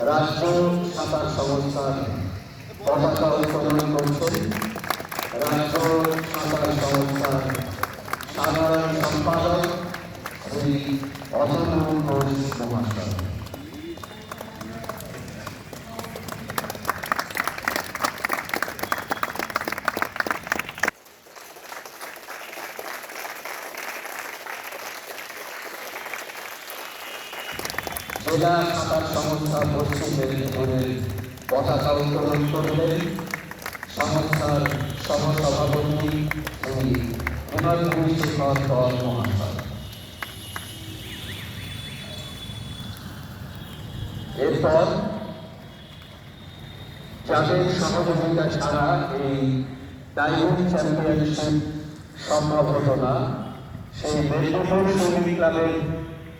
রাষ্ট্র সাঁতার সংস্থার পতাকা উত্তোলন করছেন রাষ্ট্র সাঁতার সংস্থার সাধারণ সম্পাদক শ্রী অতনু ঘোষ মহাশয়। জেলা সাঁতার সংস্থা পশ্চিম মেদিনীপুরের পতাকা উত্তোলন করলেন সংস্থার সহসভাপতি শ্রী হিমাদ্রি শেখর কর মহাশয়। এরপর যাদের সহযোগিতা ছাড়া এই ডাইভিং চ্যাম্পিয়নশিপ সম্ভব হতো না, সেই মেদিনীপুর সৈনিক ক্লাবের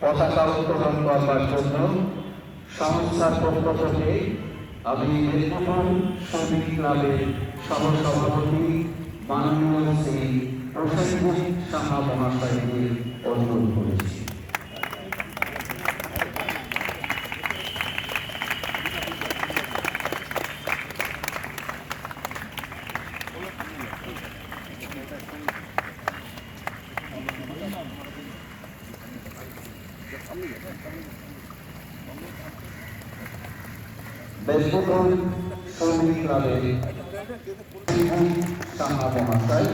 পতাকা উত্তোলন করবার জন্য সংস্থার পক্ষ থেকে আমি মেদিনীপুর সৈনিক ক্লাবের সহসভাপতি মাননীয় শ্রী প্রসেনজিৎ সাহা মহাশয়কে অনুরোধ করেছি। মেদিনীপুর সৈনিক ক্লাবের সাহা মহাশয়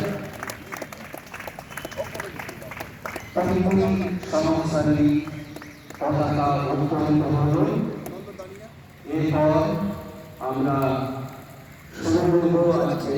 সংস্থাটি পতাকা উত্তোলিত হল। এরপর আমরা শুরু করব আজকে